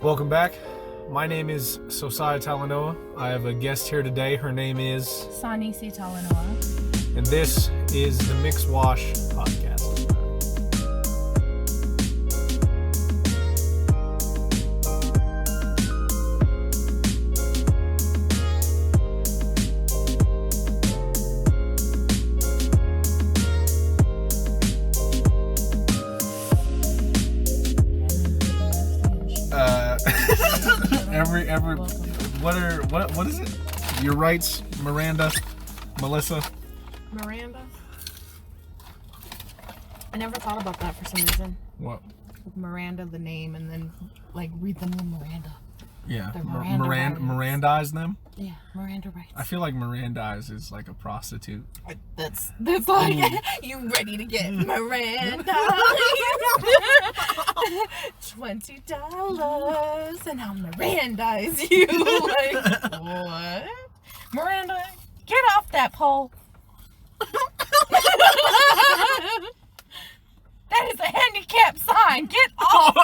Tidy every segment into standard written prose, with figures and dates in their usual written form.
Welcome back. My name is Sosaya Talanoa. I have a guest here today. Her name is Sanisi Talanoa. And this is the Mixed Wash Podcast. What is it? Your rights, Miranda, Melissa. Miranda. I never thought about that for some reason. What? Miranda, the name, and then like read them in Miranda. Yeah, Mirandize them. Yeah, Miranda rights. I feel like Mirandize is like a prostitute. That's like you ready to get Miranda? $20 and I'll Mirandize you. Like what? Miranda, get off that pole. That is a handicap sign. Get off.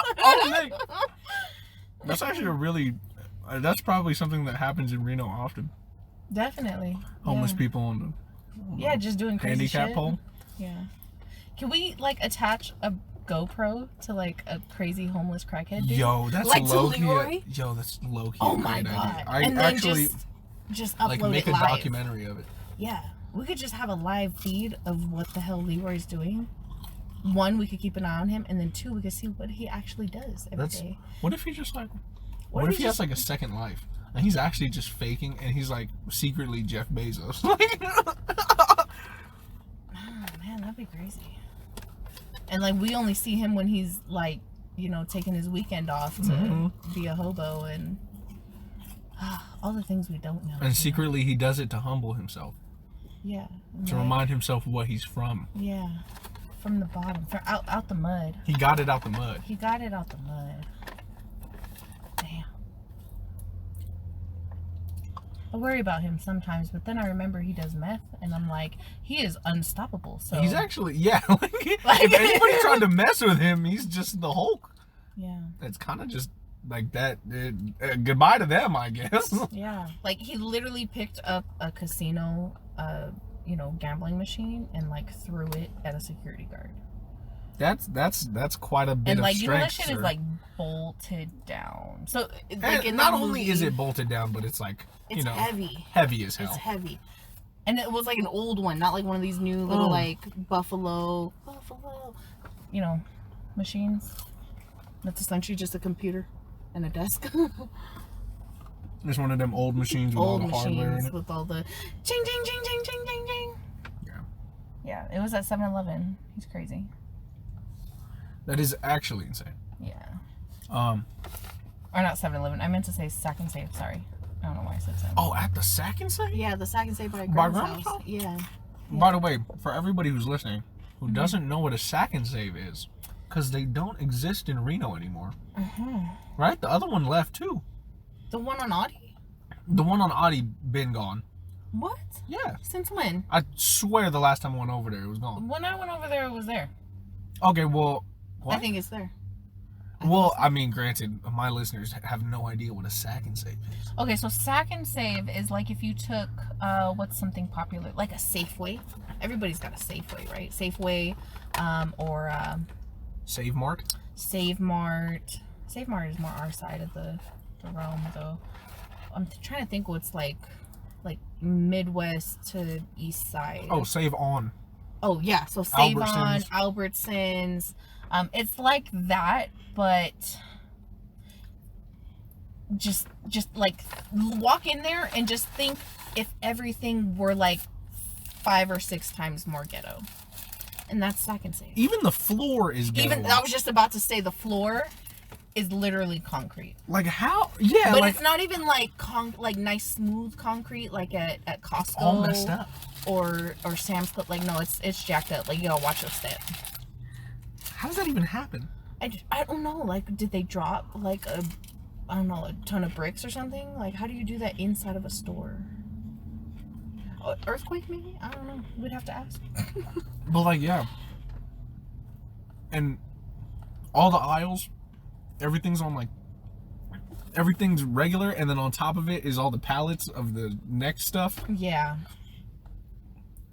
That's actually that's probably something that happens in Reno often. Definitely. Homeless people on the just doing crazy handicap shit. pole. Yeah. Can we like attach a GoPro to like a crazy homeless crackhead dude? Yo, that's like low to Leroy? key. Yo, that's low key. Oh my god! And then actually just upload like make it a live. documentary of it. Yeah, we could just have a live feed of what the hell Leroy's doing. One, we could keep an eye on him, and then two, we could see what he actually does every day. What if he just like? What if he has like a second life and he's actually just faking and he's like secretly Jeff Bezos? Oh man, that'd be crazy. And like we only see him when he's like, taking his weekend off to be a hobo and all the things we don't know. And secretly he does it to humble himself. Yeah. To remind himself of what he's from. Yeah. From the bottom, from out the mud. He got it out the mud. He got it out the mud. Damn. I worry about him sometimes, but then I remember he does meth, and I'm like, he is unstoppable. So he's actually, if anybody tried to mess with him, he's just the Hulk. Yeah. It's kind of just like that. Goodbye to them, I guess. Yeah. Like he literally picked up a casino, gambling machine and like threw it at a security guard. That's quite a bit of strength. And that shit is like bolted down. So like and not only is it bolted down, but it's like it's heavy. Heavy as hell. It's heavy. And it was like an old one, not like one of these new little like buffalo, machines. That's essentially just a computer and a desk. It's one of them old machines with all the hardware in it. With all the ching ching ching ching ching ching ching. Yeah. Yeah, it was at 7-Eleven. He's crazy. That is actually insane. Yeah. Or not 7-Eleven. I meant to say Sack and Save. Sorry. I don't know why I said 7. Oh, at the Sack and Save? Yeah, the Sack and Save by Grandma's house. Yeah. By the way, for everybody who's listening who doesn't know what a Sack and Save is, because they don't exist in Reno anymore. Right? The other one left too. The one on Audi? The one on Audi been gone. What? Yeah. Since when? I swear the last time I went over there, it was gone. When I went over there, it was there. Okay, well... What? I think it's there. I mean, granted, my listeners have no idea what a Sack and Save is. Okay, so Sack and Save is like if you took, what's something popular? Like a Safeway. Everybody's got a Safeway, right? Safeway, or... Save Mart? Save Mart. Save Mart is more our side of the realm, though. I'm trying to think what's like Midwest to East Side. Oh, Save On. Oh yeah, so Save On, Albertsons. It's like that, but just like walk in there and just think if everything were like 5 or 6 times more ghetto, and that's Sack and Save. Even the floor is ghetto. I was just about to say the floor is literally concrete. Like how? Yeah, but it's not even like nice smooth concrete like at Costco. All messed up. Or Sam's Club. Like no, it's jacked up. Like you gotta watch your step. How does that even happen? I don't know. Like did they drop like a ton of bricks or something? Like how do you do that inside of a store? Earthquake maybe? I don't know. We'd have to ask. But like yeah. And all the aisles, everything's on like everything's regular, and then on top of it is all the pallets of the next stuff. Yeah.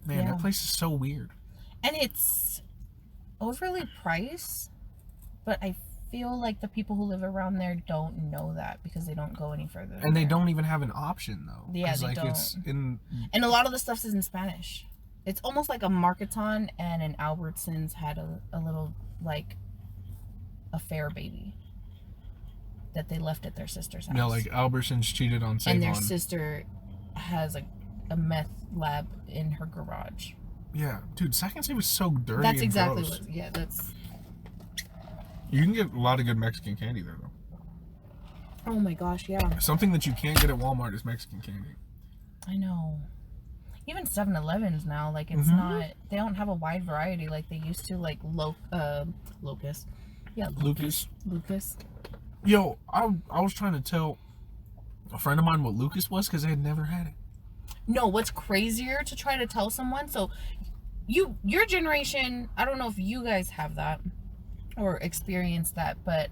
Man, that place is so weird. And it's overly priced, but I feel like the people who live around there don't know that because they don't go any further. And they don't even have an option, though. Yeah, they don't. It's in... And a lot of the stuff is in Spanish. It's almost like a Marketon and an Albertsons had a little, like, affair baby that they left at their sister's house. Yeah, like Albertsons cheated on Savon. And their sister has a meth lab in her garage. Yeah, dude, Second Save was so dirty. That's and exactly gross. what. Yeah, that's. You can get a lot of good Mexican candy there, though. Oh my gosh, yeah. Something that you can't get at Walmart is Mexican candy. I know. Even 7-Elevens now, like, it's not. They don't have a wide variety like they used to. Like Locust. Yeah, Lucas. Lucas. Yo, I was trying to tell a friend of mine what Lucas was because they had never had it. No, what's crazier to try to tell someone? So, your generation, I don't know if you guys have that or experienced that, but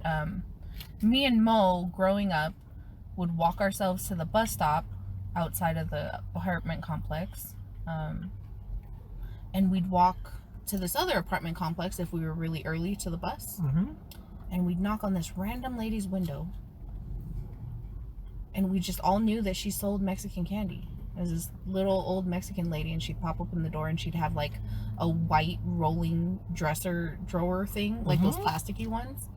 me and Mo, growing up, would walk ourselves to the bus stop outside of the apartment complex, and we'd walk to this other apartment complex if we were really early to the bus, and we'd knock on this random lady's window, and we just all knew that she sold Mexican candy. It was this little old Mexican lady, and she'd pop open the door and she'd have like a white rolling dresser drawer thing, like those plasticky ones,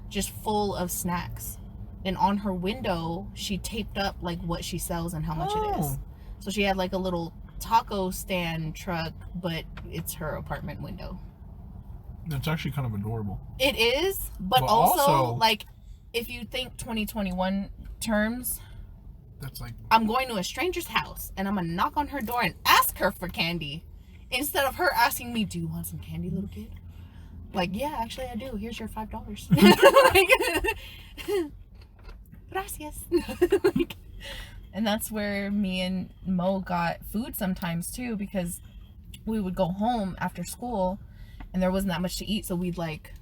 just full of snacks. And on her window, she taped up like what she sells and how much it is. So she had like a little taco stand truck, but it's her apartment window. That's actually kind of adorable. It is, but also like, if you think 2021 terms, that's like, I'm going to a stranger's house and I'm gonna knock on her door and ask her for candy, instead of her asking me, "Do you want some candy, little kid?" Like, yeah, actually I do. Here's your $5. Like, gracias. Like, and that's where me and Mo got food sometimes too, because we would go home after school and there wasn't that much to eat, so we'd like,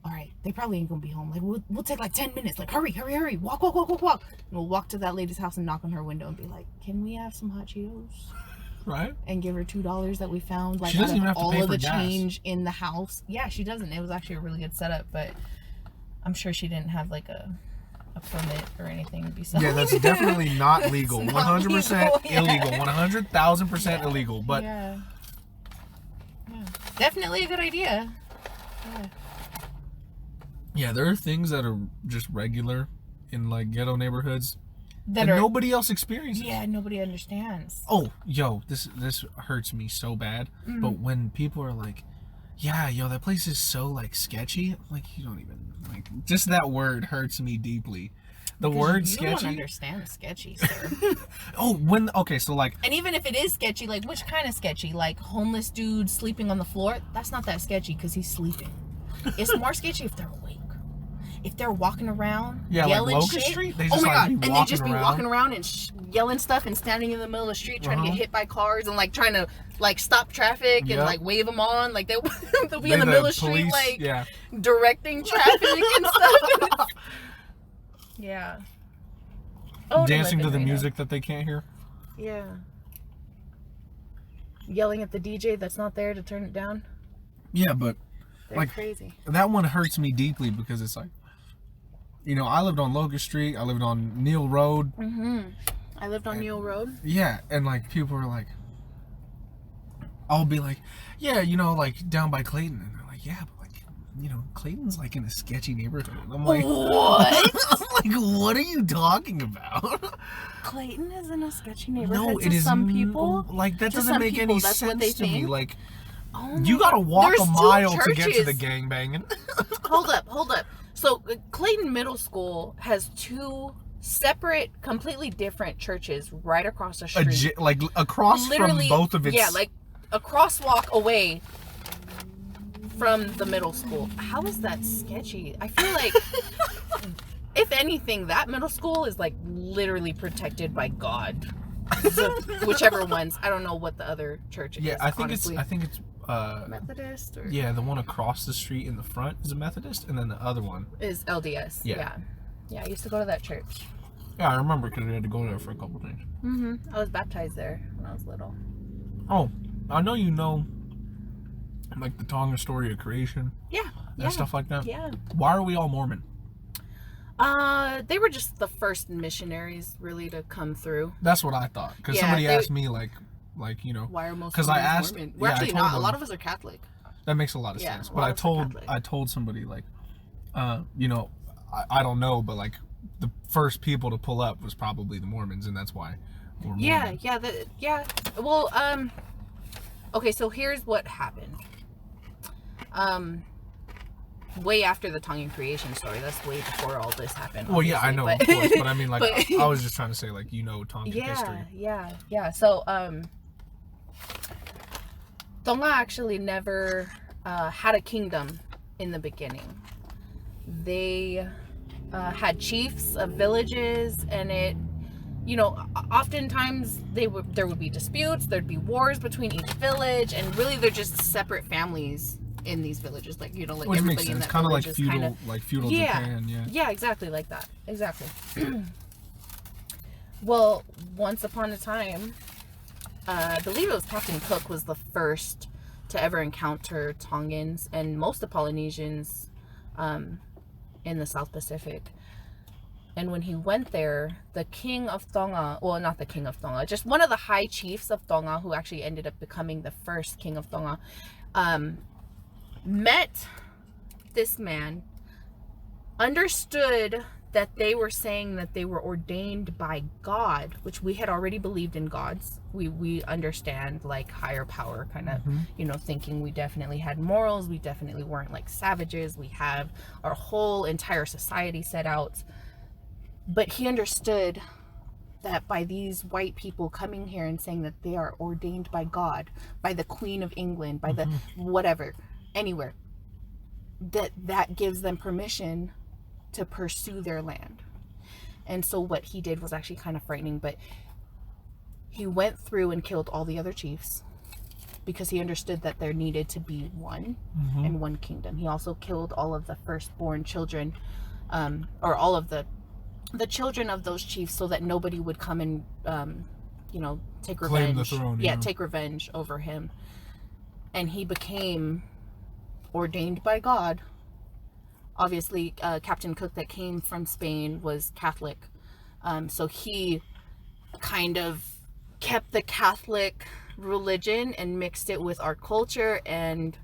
all right, they probably ain't gonna be home. Like, we'll take like 10 minutes. Like, hurry. Walk. And we'll walk to that lady's house and knock on her window and be like, "Can we have some hot Cheetos?" Right? And give her $2 that we found, like, she doesn't even have to all pay of for the gas. change in the house. Yeah, she doesn't. It was actually a really good setup, but I'm sure she didn't have like a permit or anything to be selling. Yeah, that's definitely not legal. 100% legal, illegal. 100,000% illegal. But yeah, definitely a good idea. Yeah, there are things that are just regular in like ghetto neighborhoods that are, nobody else experiences. Yeah, nobody understands. Oh, yo, this hurts me so bad. But when people are like, "Yeah, yo, that place is so like sketchy," I'm like, you don't even like, just that word hurts me deeply. The word sketchy. You don't understand sketchy, sir. So like, and even if it is sketchy, like, which kind of sketchy? Like homeless dude sleeping on the floor? That's not that sketchy because he's sleeping. It's more sketchy if they're awake. If they're walking around, yelling like Locust shit. Street, they oh just my like god! be And they just be around. walking around and yelling stuff and standing in the middle of the street trying to get hit by cars and like trying to like stop traffic and like wave them on. Like they'll be in the middle of the street like directing traffic and stuff. Yeah. Oh, dancing to the music that they can't hear. Yeah. Yelling at the DJ that's not there to turn it down. Yeah, but they're like crazy. That one hurts me deeply because it's like, you know, I lived on Locust Street. I lived on Neal Road. I lived on Neal Road. Yeah, and like people are like, I'll be like, yeah, you know, like down by Clayton, and they're like, yeah, but like, you know, Clayton's like in a sketchy neighborhood. And I'm like, what? I'm like, what are you talking about? Clayton is in a sketchy neighborhood. No, it is some people. Like that doesn't make any sense to me. Like, oh you gotta walk a mile to get to the churches. gangbanging. Hold up. So Clayton Middle School has two separate, completely different churches right across the street. Like across literally, from both of its. Yeah, like a crosswalk away from the middle school. How is that sketchy? I feel like, if anything, that middle school is like literally protected by God. So, whichever ones. I don't know what the other church is. Yeah, I think honestly. it's Methodist. Or? Yeah, the one across the street in the front is a Methodist, and then the other one is LDS. Yeah. Yeah, I used to go to that church. Yeah, I remember because we had to go there for a couple things. I was baptized there when I was little. Oh, I know you know, like the Tonga story of creation. Yeah. And stuff like that. Yeah. Why are we all Mormon? They were just the first missionaries really to come through. That's what I thought. Because somebody asked me like you know, why are most? Because I asked. Mormon? We're actually not. A lot of us are Catholic. That makes a lot of sense. But I told somebody like, you know, I don't know, but like the first people to pull up was probably the Mormons, and that's why we're Mormon. Yeah. Well, okay, so here's what happened. Way after the Tongan creation story. That's way before all this happened. Well, yeah, I know, of course, but I mean, like, I was just trying to say, like, you know, Tongan history. Yeah. So, Tonga actually never had a kingdom in the beginning. They had chiefs of villages, and it, you know, oftentimes there would be disputes, there'd be wars between each village, and really they're just separate families in these villages, like, you know, like, which everybody makes in sense. that Kind of village like is feudal, kinda, like feudal Japan. Yeah, exactly like that. Exactly. Well, once upon a time, I believe it was Captain Cook was the first to ever encounter Tongans and most of Polynesians in the South Pacific. And when he went there, the king of Tonga, well, not the king of Tonga, just one of the high chiefs of Tonga, who actually ended up becoming the first king of Tonga, met this man, understood that they were saying that they were ordained by God, which we had already believed in gods. We understand, like, higher power kind of, you know, thinking we definitely had morals. We definitely weren't like savages. We have our whole entire society set out. But he understood that by these white people coming here and saying that they are ordained by God, by the Queen of England, by the whatever, anywhere, that gives them permission to pursue their land. And so what he did was actually kind of frightening, but he went through and killed all the other chiefs because he understood that there needed to be one and one kingdom. He also killed all of the firstborn children, or all of the children of those chiefs, so that nobody would come and you know, take revenge. Claim the throne, Take revenge over him. And he became ordained by God. Obviously, Captain Cook that came from Spain was Catholic. So he kind of kept the Catholic religion and mixed it with our culture, and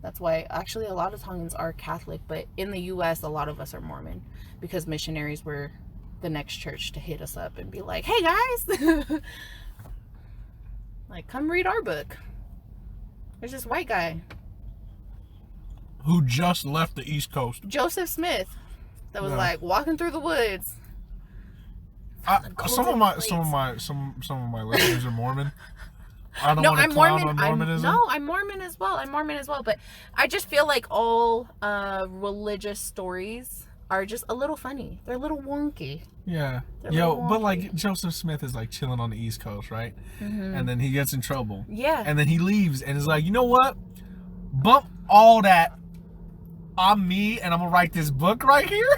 that's why actually a lot of Tongans are Catholic, but in the US a lot of us are Mormon, because missionaries were the next church to hit us up and be like, hey guys, like, come read our book. There's this white guy who just left the East Coast, Joseph Smith, that was like walking through the woods. Some of my listeners are Mormon. I don't want to clown on Mormonism. I'm Mormon as well. But I just feel like all religious stories are just a little funny. They're a little wonky. Yeah. But like Joseph Smith is like chilling on the East Coast, right? And then he gets in trouble. Yeah. And then he leaves and is like, you know what? Bump all that. I'm me, and I'm gonna write this book right here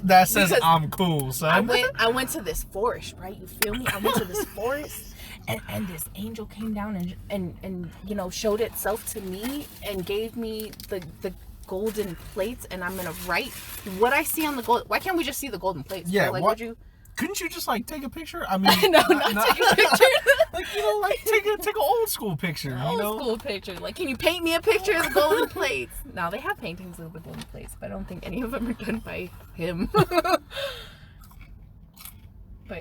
that says I'm cool, son. I went to this forest, right? You feel me? I went to this forest, and this angel came down and you know, showed itself to me and gave me the golden plates, and I'm gonna write what I see on the gold. Why can't we just see the golden plates? Yeah, like, couldn't you just like take a picture? I mean, not take a picture. Like, you know, like take an old school picture. Old school picture. Like, can you paint me a picture of the golden plates? Now they have paintings of the golden plates, but I don't think any of them are done by him. But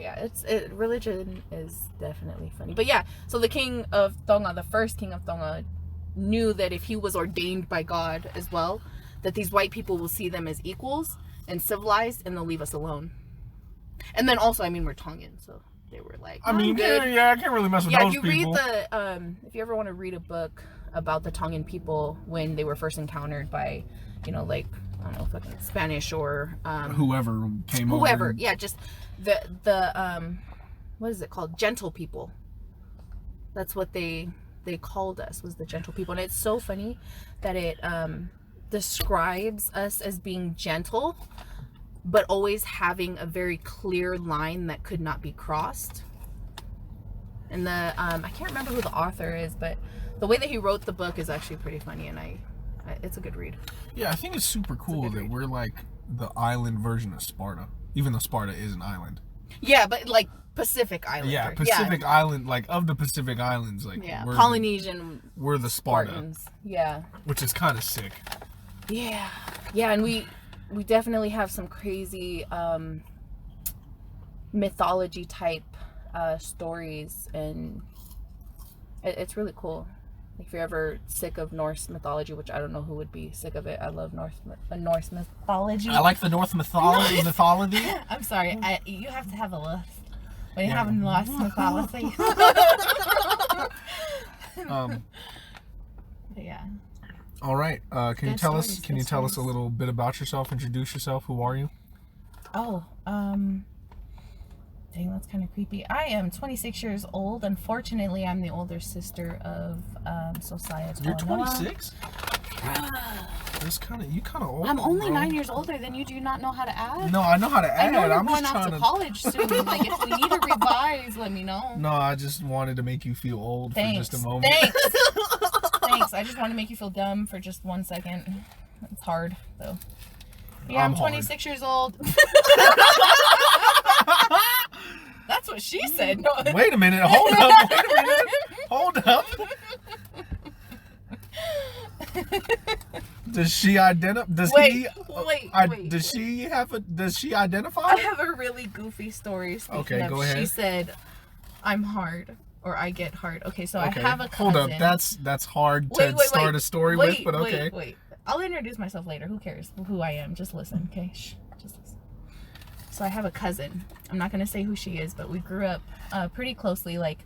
yeah, religion is definitely funny. But yeah, so the king of Tonga, the first king of Tonga, knew that if he was ordained by God as well, that these white people will see them as equals and civilized, and they'll leave us alone. And then also, I mean, we're Tongan, so they were like, I mean, yeah, I can't really mess with those people. Yeah, you read if you ever want to read a book about the Tongan people when they were first encountered by, you know, like, I don't know, fucking Spanish or whoever came over. Yeah, just the what is it called? Gentle people. That's what they called us, was the gentle people. And it's so funny that it describes us as being gentle, but always having a very clear line that could not be crossed. And the I can't remember who the author is, but the way that he wrote the book is actually pretty funny, and it's a good read. Yeah, I think it's super cool that we're like the island version of Sparta, even though Sparta is an island. Yeah, but like Pacific Island. Yeah, Pacific Island, like of the Pacific Islands, like we're Polynesian. We're the Sparta. Spartans. Yeah. Which is kind of sick. Yeah, and we definitely have some crazy mythology type stories, and it's really cool. If you're ever sick of Norse mythology, which I don't know who would be sick of it. I love Norse mythology. I like the Norse mythology. I'm sorry. You have to have a list. When you have Norse mythology. Yeah. All right. Can you tell us a little bit about yourself? Introduce yourself. Who are you? Oh, dang, that's kind of creepy. I am 26 years old. Unfortunately, I'm the older sister of Society. You're 26? You kind of old. I'm only 9 years older than you. Do you not know how to add? No, I know how to add. I know you're I'm going just off trying to college soon. Like, if we need to revise, let me know. No, I just wanted to make you feel old for just a moment. Thanks. I just want to make you feel dumb for just 1 second. It's hard, though. Yeah, I'm 26 years old. That's what she said. No. Wait a minute. Hold up. Does she identify? Does she identify? I have a really goofy story. Okay, go ahead. She said, "I'm hard." Or I get hard. Okay, so I have a cousin. Hold up, that's hard to start a story with, but okay. Wait. I'll introduce myself later. Who cares who I am? Just listen, okay? Shh, just listen. So I have a cousin. I'm not gonna say who she is, but we grew up pretty closely, like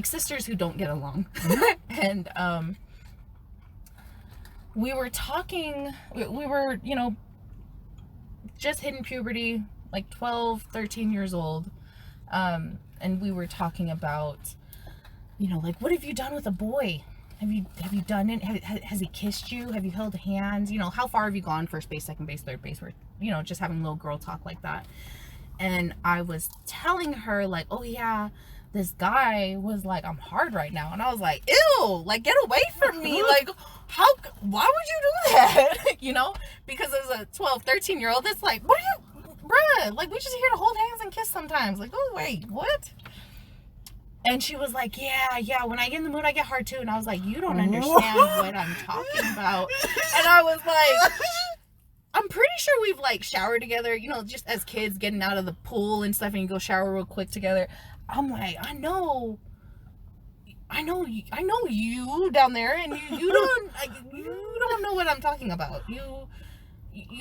sisters who don't get along. And we were talking. We were, just hitting puberty, like 12, 13 years old, and we were talking about, like, what have you done with a boy? Have you done it? Has he kissed you? Have you held hands? How far have you gone? First base, second base, third base. We're, just having little girl talk like that. And I was telling her, like, oh yeah, this guy was like, I'm hard right now. And I was like, ew, like, get away from me. Like, why would you do that? Because as a 12, 13-year-old, it's like, what are you, bruh, like, we're just here to hold hands and kiss sometimes. Like, oh, wait, what? And she was like, yeah, when I get in the mood, I get hard too. And I was like, you don't understand what I'm talking about. And I was like, I'm pretty sure we've, like, showered together, just as kids getting out of the pool and stuff, and you go shower real quick together. I'm like, I know you down there, and you don't know what I'm talking about. You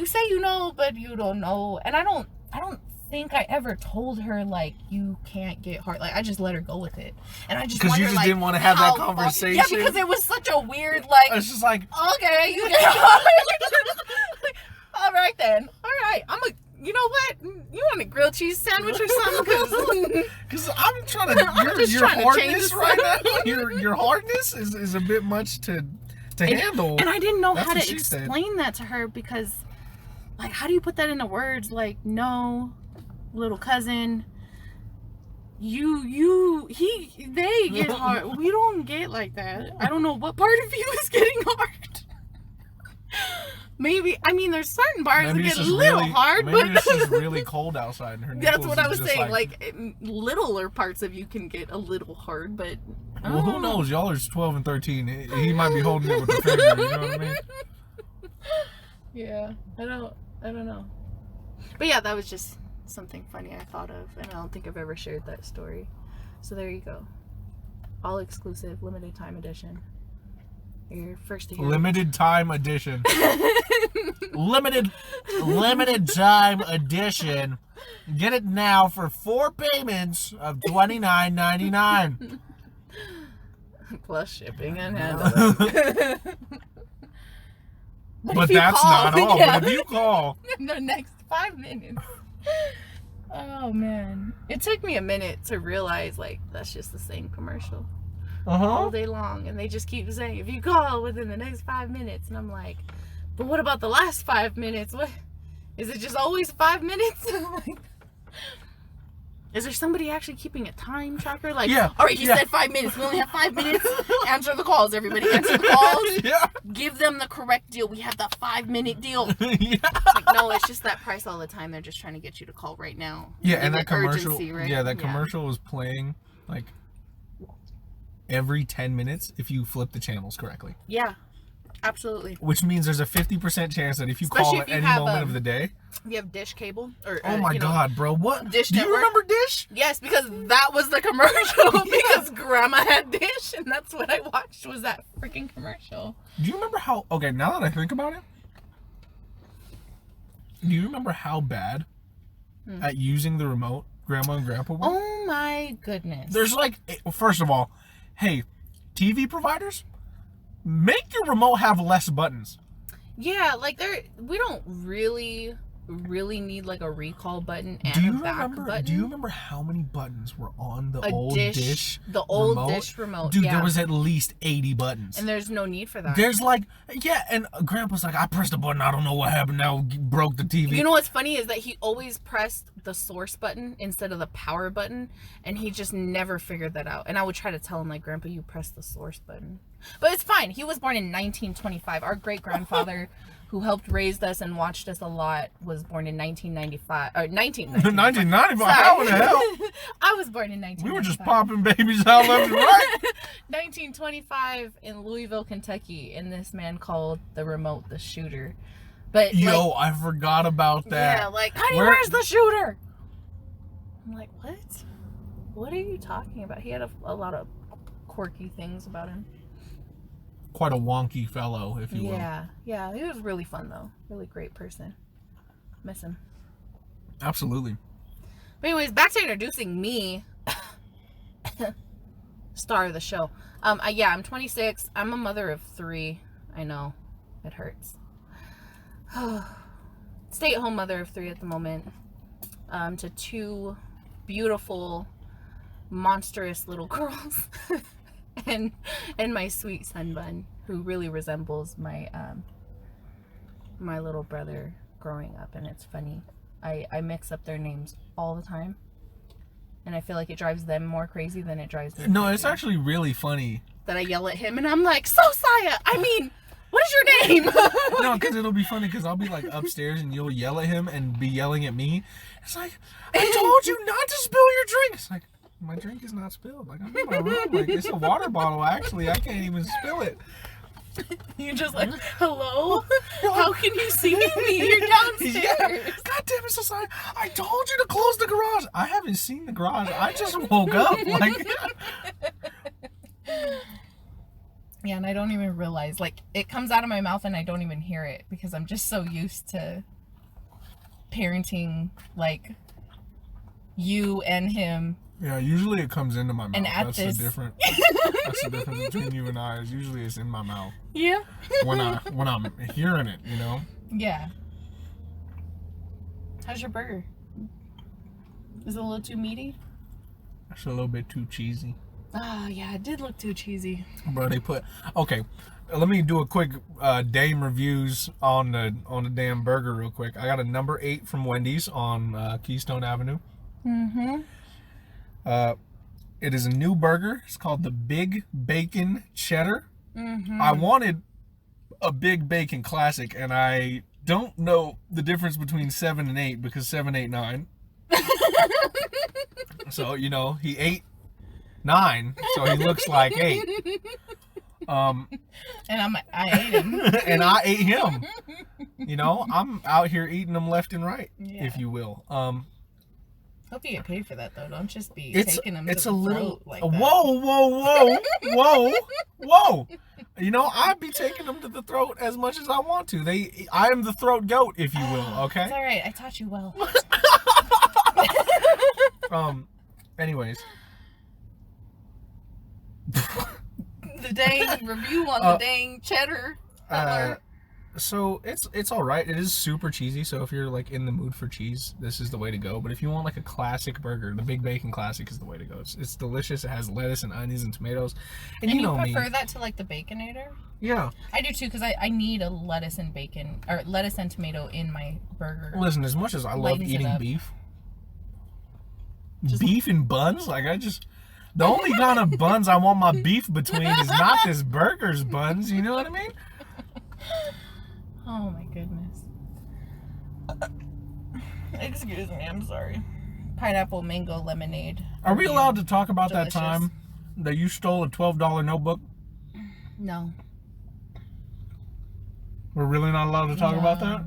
say you know, but you don't know. And I don't think I ever told her, like, you can't get hard. Like, I just let her go with it, and I just because you just didn't want to have that conversation. Yeah, because it was such a weird, like, it's just like, okay, you get hard. All right then, all right. You know what? You want a grilled cheese sandwich or something? Because I'm trying to. Your hardness right now. Your hardness is a bit much to handle. And I didn't know how to explain that to her, because, like, how do you put that into words? Like, no, little cousin, they get hard. We don't get like that. I don't know what part of you is getting hard. Maybe, there's certain bars that get a little hard, but it's just really cold outside, and her that's what I was saying. Like, littler parts of you can get a little hard, but well, who knows? Y'all are 12 and 13. He might be holding it with a finger. You know what I mean? Yeah, I don't know. But yeah, that was just something funny I thought of, and I don't think I've ever shared that story. So there you go. All exclusive, limited time edition. You're first to hear. Limited time edition. limited time edition. Get it now for 4 payments of $29.99. Plus shipping and handling. But that's not all. Yeah. But if you call in the next 5 minutes. Oh man. It took me a minute to realize, like, that's just the same commercial. All day long, and they just keep saying, if you call within the next 5 minutes, and I'm like, but what about the last 5 minutes? What? Is it just always 5 minutes? Is there somebody actually keeping a time tracker? Like, yeah, all right, he said 5 minutes. We only have 5 minutes. Answer the calls, everybody. Answer the calls. Yeah. Give them the correct deal. We have the 5-minute deal. Yeah. It's like, no, it's just that price all the time. They're just trying to get you to call right now. Yeah, and that commercial. Urgency, right? Yeah, that commercial was playing like every 10 minutes if you flip the channels correctly. Yeah. Absolutely. Which means there's a 50% chance that if you Especially call if at you any have, moment of the day. You have Dish cable? Or, oh my God, bro. What? Dish Do you Network? remember Dish? Yes, because that was the commercial. Because Grandma had Dish, and that's what I watched was that freaking commercial. Do you remember how... Okay, now that I think about it. Do you remember how bad at using the remote Grandma and Grandpa were? Oh my goodness. There's like... First of all, hey, TV providers... Make your remote have less buttons. Yeah, like we don't really need like a recall button and a back button. Do you remember how many buttons were on the old Dish the old remote? Dish remote? Dude, yeah. there was at least 80 buttons. And there's no need for that. There's like, yeah, and Grandpa's like, I pressed a button, I don't know what happened, now broke the TV. You know what's funny is that he always pressed the source button instead of the power button, and he just never figured that out. And I would try to tell him, like, Grandpa, you pressed the source button. But it's fine. He was born in 1925. Our great-grandfather, who helped raise us and watched us a lot, was born in 1995. Or 1995. How the hell? I was born in 1995. We were just popping babies out left and right. 1925 in Louisville, Kentucky, and this man called the remote the shooter. But yo, I forgot about that. Yeah, like, honey, where's the shooter? I'm like, what? What are you talking about? He had a lot of quirky things about him. Quite a wonky fellow, if you will. Yeah, he was really fun though. Really great person. Miss him. Absolutely. But anyways, back to introducing me. Star of the show. I'm 26. I'm a mother of 3. I know. It hurts. Stay-at-home mother of 3 at the moment. To 2 beautiful, monstrous little girls. and my sweet son Bun, who really resembles my my little brother growing up, and it's funny. I mix up their names all the time, and I feel like it drives them more crazy than it drives me. No, crazy. it's actually really funny That I yell at him, and I'm like, so Saya, I mean, what is your name? No, because it'll be funny because I'll be like upstairs and you'll yell at him and be yelling at me. It's like, I told you not to spill your drink. It's like, my drink is not spilled. Like, I'm in my room. Like, it's a water bottle, actually. I can't even spill it. You're just like, hello? How can you see me? You're downstairs. Yeah. God damn it, Society. I told you to close the garage. I haven't seen the garage. I just woke up. Like, yeah, and I don't even realize. Like, it comes out of my mouth and I don't even hear it because I'm just so used to parenting, like, you and him. yeah, usually it comes into my mouth. And That's the difference between you and I. Is usually it's in my mouth. Yeah. When I'm hearing it, you know. Yeah. How's your burger? Is it a little too meaty? It's a little bit too cheesy. Oh, yeah, it did look too cheesy. Bro, they put... Okay, let me do a quick Dame reviews on the damn burger real quick. I got a number 8 from Wendy's on Keystone Avenue. Mm-hmm. It is a new burger. It's called the Big Bacon Cheddar. Mm-hmm. I wanted a Big Bacon Classic, and I don't know the difference between 7 and 8 because 7, 8, 9. So, you know, he ate 9, so he looks like 8. And I ate him. And I ate him. You know, I'm out here eating them left and right, Yeah. if you will. Hope you get paid for that, though. Don't just be It's taking them a to the little throat like that. whoa. You know, I'd be taking them to the throat as much as I want to. I am the throat goat, if you will. Okay. It's all right. I taught you well. Anyways. The dang review on the dang cheddar. So it's all right. It is super cheesy. So if you're like in the mood for cheese, this is the way to go. But if you want like a classic burger, the Big Bacon Classic is the way to go. It's delicious. It has lettuce and onions and tomatoes. And you know me. You prefer that to like the Baconator? Yeah. I do too, because I need a lettuce and bacon or lettuce and tomato in my burger. Listen, as much as I love eating beef, beef and buns, like the only kind of buns I want my beef between is not this burger's buns. You know what I mean? Oh my goodness. Excuse me, I'm sorry. Pineapple mango lemonade. Are we allowed to talk about that time that you stole a $12 notebook? No. We're really not allowed to talk about that?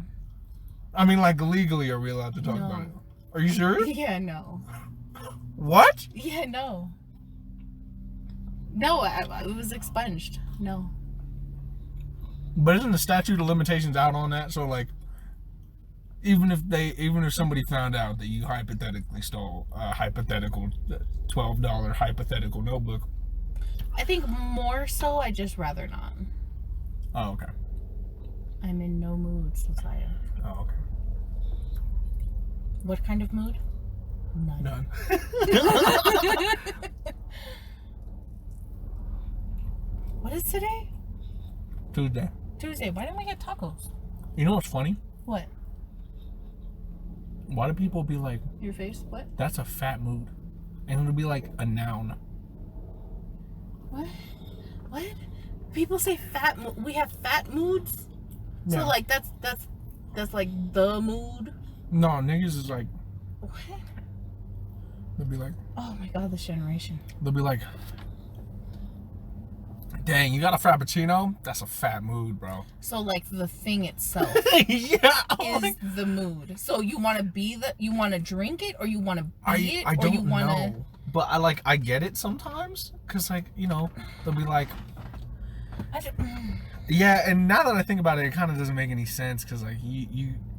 I mean, like, legally, are we allowed to talk about it? Are you sure? Yeah, no. What? Yeah, no. No, it was expunged. No. But isn't the statute of limitations out on that? So, like, even if somebody found out that you hypothetically stole a hypothetical $12 hypothetical notebook. I think more so, I just rather not. Oh, okay. I'm in no mood, Society. Oh, okay. What kind of mood? None. What is today? Tuesday. Why didn't we get tacos? You know what's funny? What? Why do people be like... Your face? What? That's a fat mood. And it'll be like a noun. What? What? People say fat we have fat moods? Yeah. So like that's like the mood? No, niggas is like... What? They'll be like... Oh my god, this generation. They'll be like... Dang, you got a Frappuccino? That's a fat mood, bro. So, like, the thing itself is the mood. So, you want to drink it, or you want to be it, I or don't you want to... know. But I get it sometimes. Because, like, you know, they'll be like... Yeah, and now that I think about it, it kind of doesn't make any sense. Because, like,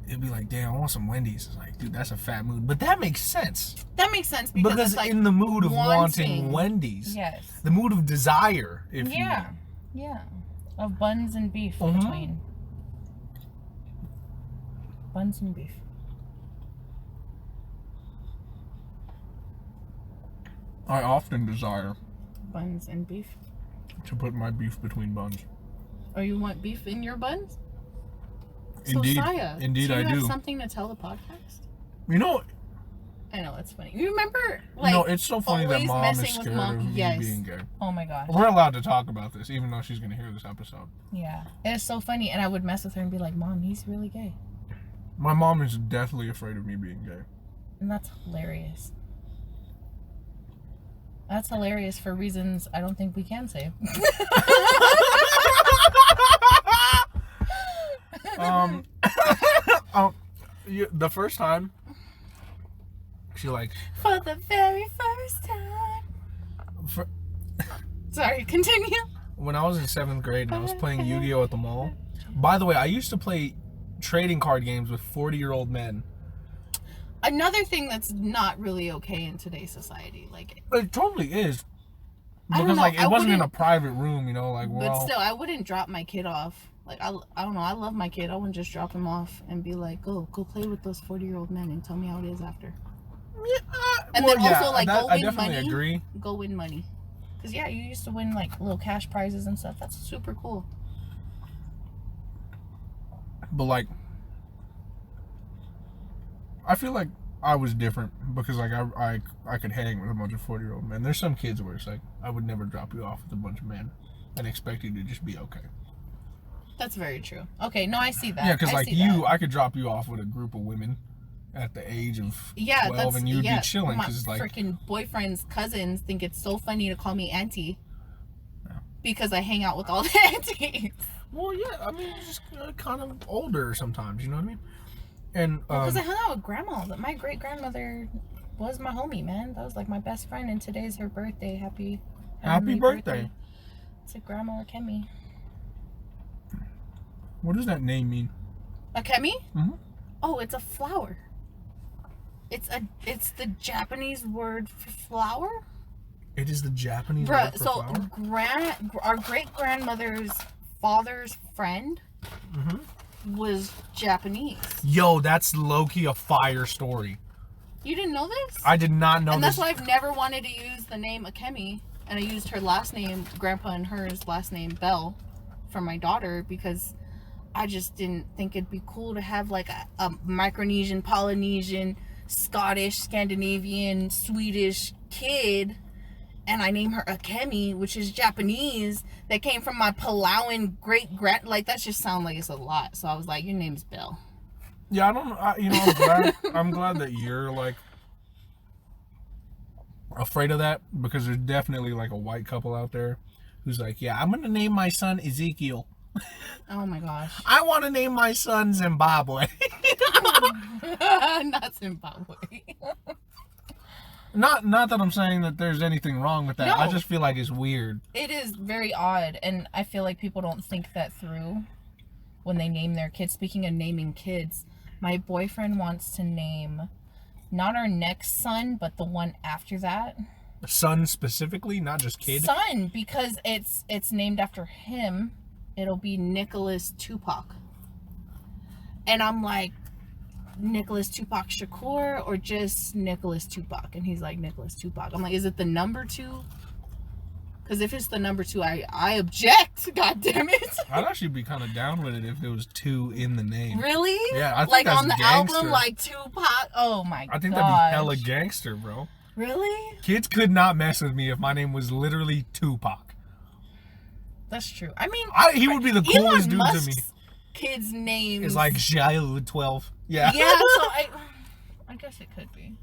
it'd be like, damn, I want some Wendy's. It's like, dude, that's a fat mood. But that makes sense. That makes sense because it's like in the mood of wanting Wendy's. Yes. The mood of desire, if you will. Yeah. Of buns and beef between. Buns and beef. I often desire buns and beef. To put my beef between buns. Or you want beef in your buns? Indeed. So, Saya, Indeed, do you I have do. Something to tell the podcast? You know. I know, it's funny. You remember, like, no, it's so funny that mom is scared of me yes. being gay. Oh my gosh. We're allowed to talk about this, even though she's going to hear this episode. Yeah. It's so funny, and I would mess with her and be like, Mom, he's really gay. My mom is deathly afraid of me being gay. And that's hilarious. That's hilarious for reasons I don't think we can say. The first time, she like... For the very first time. Sorry, continue. When I was in 7th grade and I was playing Yu-Gi-Oh! At the mall. By the way, I used to play trading card games with 40-year-old men. Another thing that's not really okay in today's society. Like, it totally is. Because, like, it wasn't in a private room, you know, like, but still, I wouldn't drop my kid off. Like, I don't know, I love my kid. I wouldn't just drop him off and be like, go play with those 40-year-old men and tell me how it is after. Yeah, and then also, like, go win definitely money. Agree. Go win money. Because, yeah, you used to win, like, little cash prizes and stuff. That's super cool. But, like, I feel like I was different because, like, I could hang with a bunch of 40-year-old men. There's some kids where it's like, I would never drop you off with a bunch of men and expect you to just be okay. That's very true. Okay, no, I see that. Yeah, because, like, I could drop you off with a group of women at the age of 12 and you'd be chilling. My like, freaking boyfriend's cousins think it's so funny to call me auntie because I hang out with all the aunties. Well, yeah, I mean, it's just kind of older sometimes, you know what I mean? And because I hung out with grandma. But my great grandmother was my homie, man. That was like my best friend, and today's her birthday. Happy birthday to Grandma Akimi. What does that name mean? Akimi? Mm-hmm. Oh, it's a flower. It's the Japanese word for flower. It is the Japanese word for flower? Our great grandmother's father's friend was Japanese. Yo, that's low-key a fire story. You didn't know this? I did not know and this. that's why I've never wanted to use the name Akimi. And I used her last name, Grandpa and hers last name, Bell, for my daughter, because I just didn't think it'd be cool to have like a Micronesian, Polynesian, Scottish, Scandinavian, Swedish kid, and I name her Akemi, which is Japanese, that came from my Palauan great-grand, like, that just sounds like it's a lot. So I was like, your name's Belle. Yeah, I'm glad that you're, like, afraid of that, because there's definitely, like, a white couple out there who's like, yeah, I'm gonna name my son Ezekiel. Oh my gosh. I want to name my son Zimbabwe. Not Zimbabwe. Not that I'm saying that there's anything wrong with that. No. I just feel like it's weird. It is very odd, and I feel like people don't think that through when they name their kids. Speaking of naming kids, my boyfriend wants to name not our next son, but the one after that. Son specifically, not just kid? Son, because it's named after him. It'll be Nicholas Tupac. And I'm like, Nicholas Tupac Shakur or just Nicholas Tupac? And he's like, Nicholas Tupac. I'm like, is it the number 2? Because if it's the number 2, I object. God damn it. I'd actually be kind of down with it if it was 2 in the name. Really? Yeah, I think like that's on the gangster. album, like Tupac. Oh my god. I think that'd be hella gangster, bro. Really? Kids could not mess with me if my name was literally Tupac. That's true. I mean, he would be the coolest dude Musk's to me. Kids' names. It's like Jail 12. Yeah. Yeah, so I guess it could be.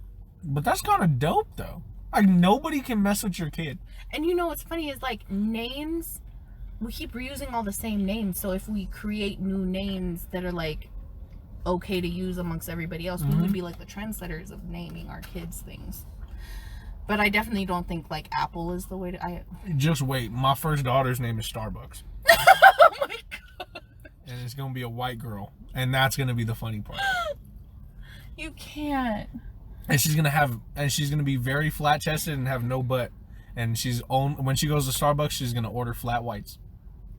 But that's kind of dope, though. Like, nobody can mess with your kid. And you know what's funny is, like, names, we keep reusing all the same names. So if we create new names that are, like, okay to use amongst everybody else, we would be, like, the trendsetters of naming our kids things. But I definitely don't think, like, Apple is the way to... Just wait. My first daughter's name is Starbucks. Oh, my God. And it's going to be a white girl. And that's going to be the funny part. You can't. And she's going to be very flat-chested and have no butt. And when she goes to Starbucks, she's going to order flat whites.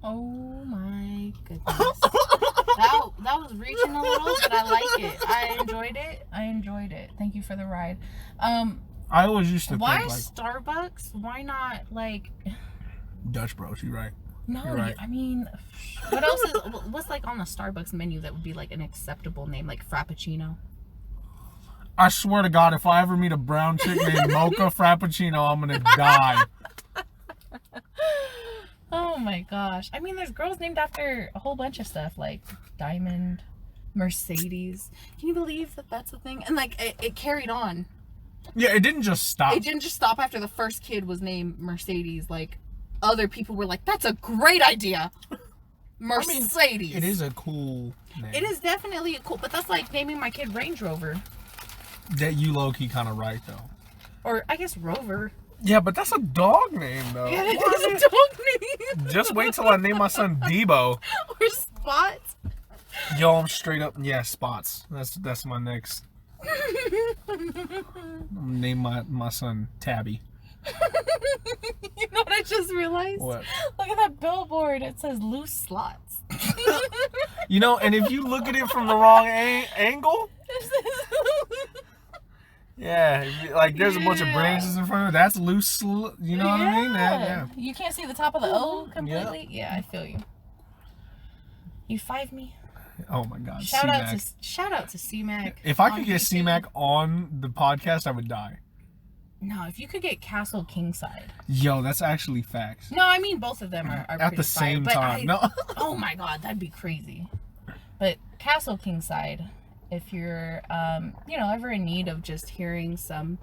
Oh, my goodness. That was reaching a little, but I like it. I enjoyed it. Thank you for the ride. I always used to think, like... Starbucks? Why not, like... Dutch Bros, you right. No, right. I mean... What else is... What's, like, on the Starbucks menu that would be, like, an acceptable name? Like, Frappuccino? I swear to God, if I ever meet a brown chick named Mocha Frappuccino, I'm gonna die. Oh, my gosh. I mean, there's girls named after a whole bunch of stuff, like Diamond, Mercedes. Can you believe that that's a thing? And, like, it carried on. Yeah, it didn't just stop. It didn't just stop after the first kid was named Mercedes. Like, other people were like, that's a great idea. Mercedes. I mean, it is a cool name. It is definitely a cool, but that's like naming my kid Range Rover. That you low-key kind of right, though. Or, I guess, Rover. Yeah, but that's a dog name, though. Yeah, it is a dog name. Just wait till I name my son Debo. Or Spot. Yo, I'm straight up, yeah, Spots. That's my next... I'm gonna name my son Tabby. You know what I just realized? What? Look at that billboard. It says loose slots. You know, and if you look at it from the wrong angle, yeah, like there's a bunch of branches in front of it. That's loose. You know what I mean? Yeah. You can't see the top of the O completely. Yeah, I feel you. You 5 me. Oh my God! Shout out to C-Mac. If I could get C-Mac on the podcast, I would die. No, if you could get Castle Kingside. Yo, that's actually facts. No, I mean both of them are at the same time. No. Oh my God, that'd be crazy. But Castle Kingside, if you're ever in need of just hearing some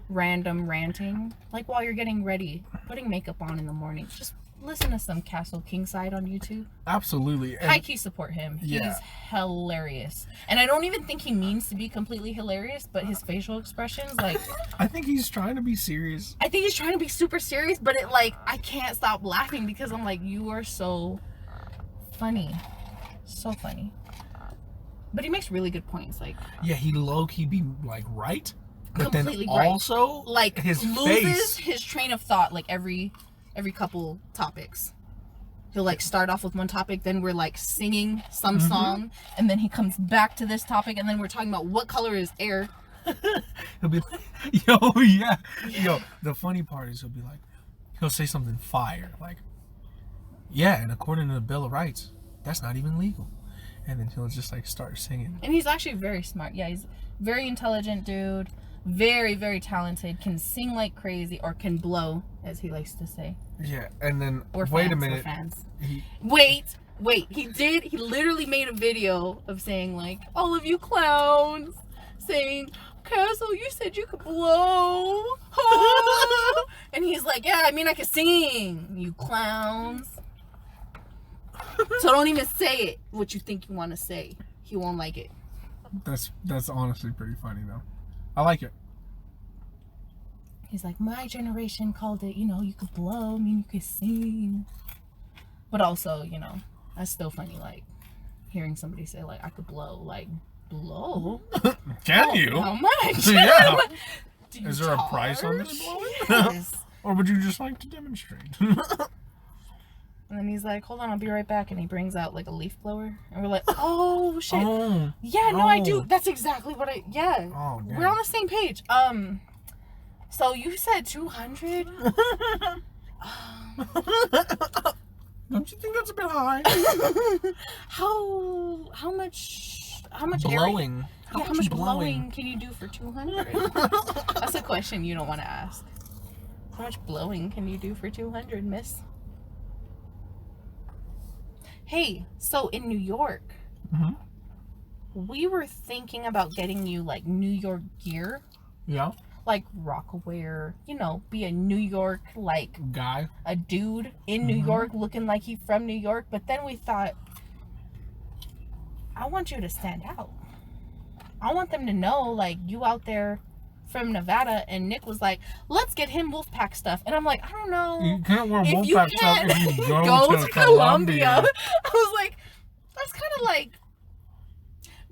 random ranting, like while you're getting ready, putting makeup on in the morning, just listen to some Castle Kingside on YouTube. Absolutely. High key support him. Yeah. He's hilarious. And I don't even think he means to be completely hilarious, but his facial expressions, like... I think he's trying to be serious. I think he's trying to be super serious, but I can't stop laughing because I'm like, you are so funny. So funny. But he makes really good points. Like, yeah, he low-key be, like, right? But completely then right. also, like, his loses face. his train of thought, like, every couple topics. He'll like start off with one topic, then we're like singing some song, and then he comes back to this topic, and then we're talking about what color is air. He'll be like, yo, yeah. Yo, the funny part is he'll say something fire, like, yeah, and according to the Bill of Rights, that's not even legal. And then he'll just like start singing. And he's actually very smart. Yeah, he's a very intelligent dude, very, very talented, can sing like crazy, or can blow, as he likes to say. Yeah, and then, Wait a minute. Wait, he literally made a video of saying like, all of you clowns, saying, Castle, you said you could blow. And he's like, yeah, I mean I can sing, you clowns. So don't even say it, what you think you want to say. He won't like it. That's honestly pretty funny though. I like it. He's like, my generation called it, you could blow, I mean you could sing. But also, that's still funny, like hearing somebody say like I could blow, like blow? Can you? How much? Yeah. Do you Is there charge? a price on this blowing? Yes. Or would you just like to demonstrate? And then he's like, hold on, I'll be right back. And he brings out like a leaf blower. And we're like, oh shit. Oh, yeah, no, I do. That's exactly what Oh, damn. we're on the same page. So you said 200? Don't you think that's a bit high? How much Blowing. Area? How much blowing can you do for 200? That's a question you don't want to ask. How much blowing can you do for 200, miss? Hey, so in New York, we were thinking about getting you like New York gear. Yeah. Like Rockaware, be a New York like guy, a dude in New York looking like he's from New York. But then we thought, I want you to stand out. I want them to know like you out there from Nevada. And Nick was like, let's get him Wolfpack stuff. And I'm like, I don't know. You can't wear Wolfpack stuff if you go to Colombia. I was like, that's kind of like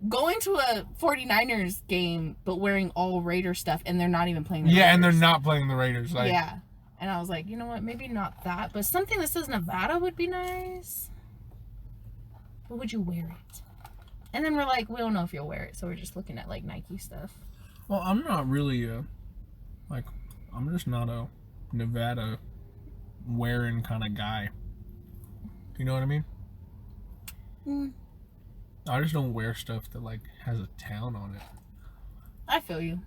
going to a 49ers game but wearing all Raider stuff, and they're not even playing the Raiders. And they're not playing the Raiders. Like, yeah. And I was like, you know what, maybe not that, but something that says Nevada would be nice. But would you wear it? And then we're like, we don't know if you'll wear it, so we're just looking at like Nike stuff. Well, I'm not really I'm just not a Nevada wearing kind of guy. You know what I mean? I just don't wear stuff that like has a town on it. I feel you.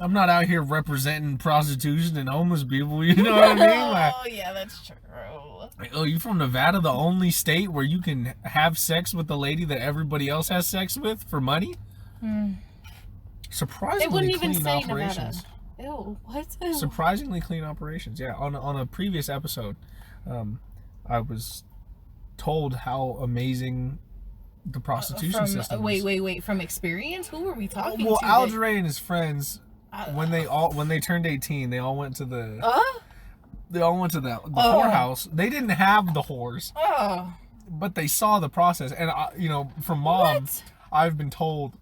I'm not out here representing prostitution and homeless people. You know what I mean? Like, oh yeah, that's true. Like, oh, you from Nevada, the only state where you can have sex with the lady that everybody else has sex with for money? Surprisingly they wouldn't even clean say operations. Nevada. Ew, what? Surprisingly clean operations. Yeah, on a previous episode, I was told how amazing the prostitution system is. Wait. From experience? Who were we talking well, to? Well, Aldray and his friends, when they turned 18, they all went to the whorehouse. They didn't have the whores, but they saw the process. And from Mom, I've been told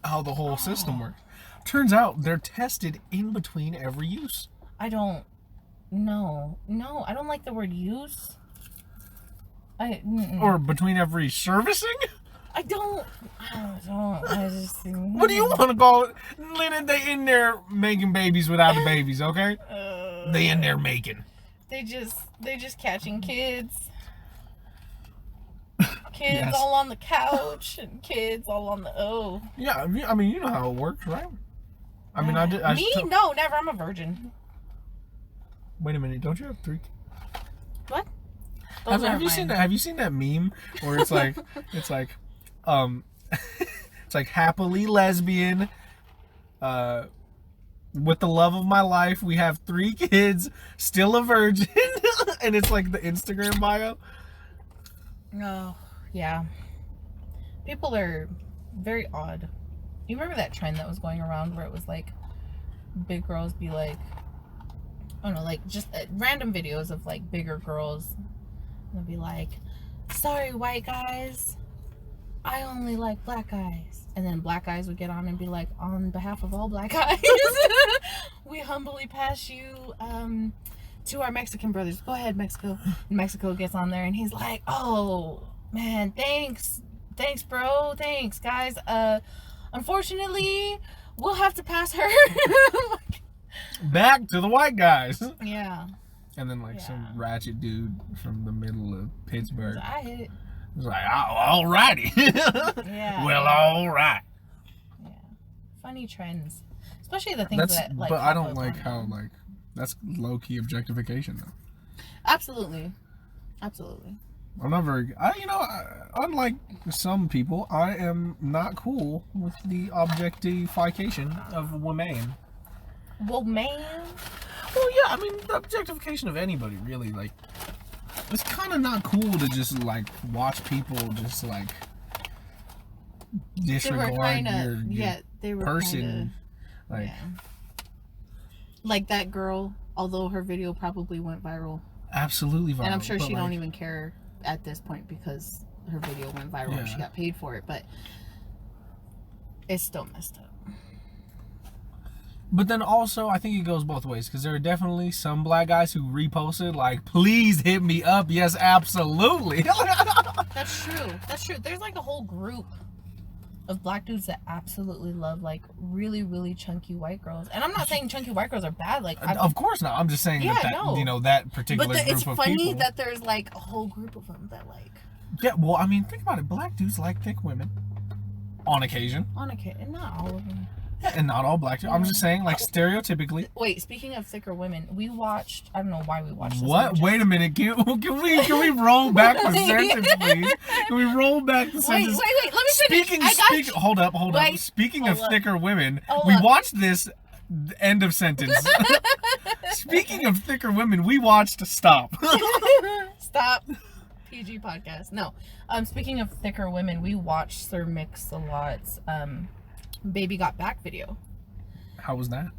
how the whole system works. Turns out they're tested in between every use. I don't know. No, I don't like the word use. Or between every servicing? I just What do you want to call it? Lennon, they in there making babies without the babies, okay? They in there making. They're just catching kids. Kids Yes. all on the couch and kids all on the Yeah, I mean, you know how it works, right? I mean, No, never. I'm a virgin. Wait a minute, don't you have 3? What? Have you seen that? Have you seen that meme where it's like, it's like happily lesbian, with the love of my life. We have 3 kids, still a virgin, and it's like the Instagram bio. Oh, yeah. People are very odd. You remember that trend that was going around where it was like big girls be like, I don't know, like just random videos of like bigger girls. They'll be like, sorry, white guys, I only like black guys. And then black guys would get on and be like, on behalf of all black guys, we humbly pass you to our Mexican brothers. Go ahead, Mexico. And Mexico gets on there and he's like, oh man, thanks bro, thanks guys. Unfortunately we'll have to pass her. Back to the white guys. Yeah. And then some ratchet dude from the middle of Pittsburgh. I hit it. It's like, alrighty. Yeah. Well, alright. Yeah. Funny trends. Especially the things that like. But I don't like how that's low key objectification though. Absolutely. I'm not very. Unlike some people, I am not cool with the objectification of women. Well, man. Well, yeah. I mean, the objectification of anybody, really. Like, it's kind of not cool to just watch people just disregard your person. Like that girl. Although her video probably went viral. Absolutely viral. And I'm sure she don't even care at this point because her video went viral and she got paid for it, but it's still messed up. But then also, I think it goes both ways because there are definitely some black guys who reposted please hit me up. Yes, absolutely. That's true. There's a whole group of black dudes that absolutely love really, really chunky white girls. And I'm not saying chunky white girls are bad. Of course not. I'm just saying that particular group of people. But it's funny that there's a whole group of them that Yeah, well, I mean, think about it. Black dudes like thick women. On occasion. Not all of them. And not all black dudes. I'm just saying, stereotypically. Wait, speaking of thicker women, we watched, I don't know why we watched this. What? Wait a minute. Can we roll back the sentence, please? Can we roll back the sentence? Wait. Let me finish. Hold up. Speaking of thicker women, we watched this. End of sentence. Speaking of thicker women, we watched Stop. Stop. PG podcast. No. Speaking of thicker women, we watched Sir Mix-a-Lot's Baby Got Back video. How was that?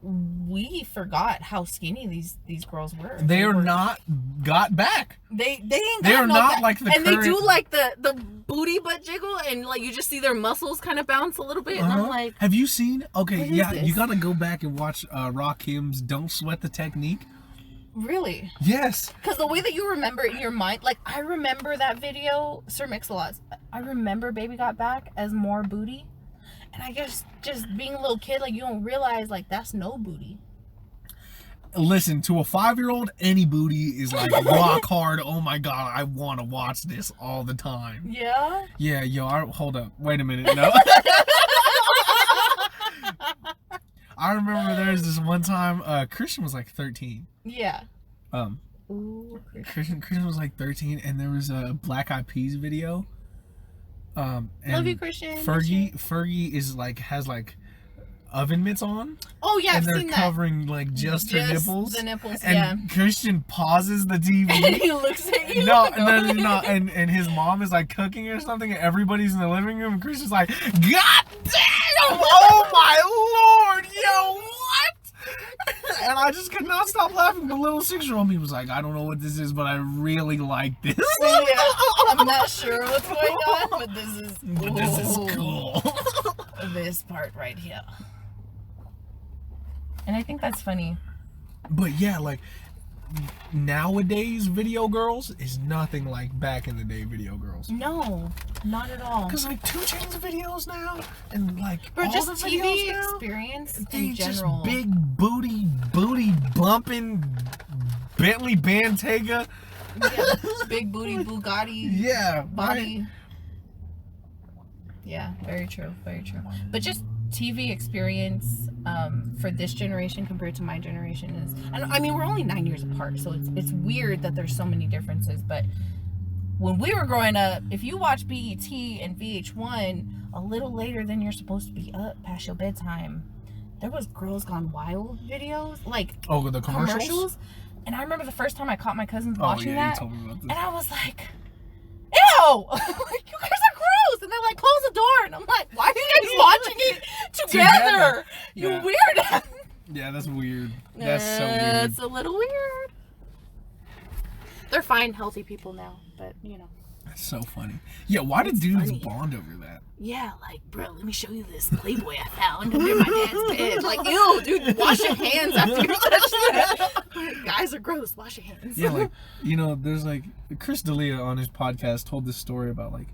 We forgot how skinny these girls were. They are not got back. They ain't. They are not back. the. And they do the booty butt jiggle, and you just see their muscles kind of bounce a little bit. And I'm like, have you seen? Okay, yeah, this? You gotta go back and watch Rakim's "Don't Sweat the Technique." Really? Yes. Because the way that you remember it in your mind, I remember that video, Sir Mix-a-Lot's. I remember Baby Got Back as more booty. And I guess just being a little kid, you don't realize, that's no booty. Listen, to a 5-year-old, any booty is, rock hard. Oh, my God, I want to watch this all the time. Yeah? Yeah, hold up. Wait a minute. No. I remember there was this one time, Christian was, 13. Yeah. Ooh, Christian was, 13, and there was a Black Eyed Peas video. And love you, Christian. Fergie is has oven mitts on. Oh yeah, and I've seen they're covering just her nipples. The nipples, and Christian pauses the TV. And he looks at you. No, and his mom is cooking or something, and everybody's in the living room, and Christian's like, God damn! Oh my Lord, yo, what? And I just could not stop laughing. The little 6-year-old me was like, I don't know what this is, but I really like this. Yeah, I'm not sure what's going on, but this is cool. This part right here. And I think that's funny. But yeah, nowadays video girls is nothing like back in the day video girls. No, not at all. Because 2 Chainz videos now, and or all just the TV now, experience in general. Just big booty bumping Bentley Bentayga. Yeah, big booty Bugatti. Yeah, body. Right. Yeah, very true. But just TV experience for this generation compared to my generation is, and I mean, we're only 9 years apart, so it's weird that there's so many differences. But when we were growing up, if you watch BET and VH1 a little later than you're supposed to be up past your bedtime, there was Girls Gone Wild videos, the commercials. And I remember the first time I caught my cousins watching that, you told me about this. and I was like, ew! You guys are gross! And they're like, close the door! And I'm like, why are you guys watching it together? You weird! Yeah, that's weird. That's so weird. It's a little weird. They're fine, healthy people now, but That's so funny. Yeah, why did dudes bond over that? Yeah, bro, let me show you this Playboy I found under my dad's bed. Ew, dude, wash your hands after you touch that. Guys are gross. Wash your hands. Yeah, like, there's like Chris D'Elia on his podcast told this story about like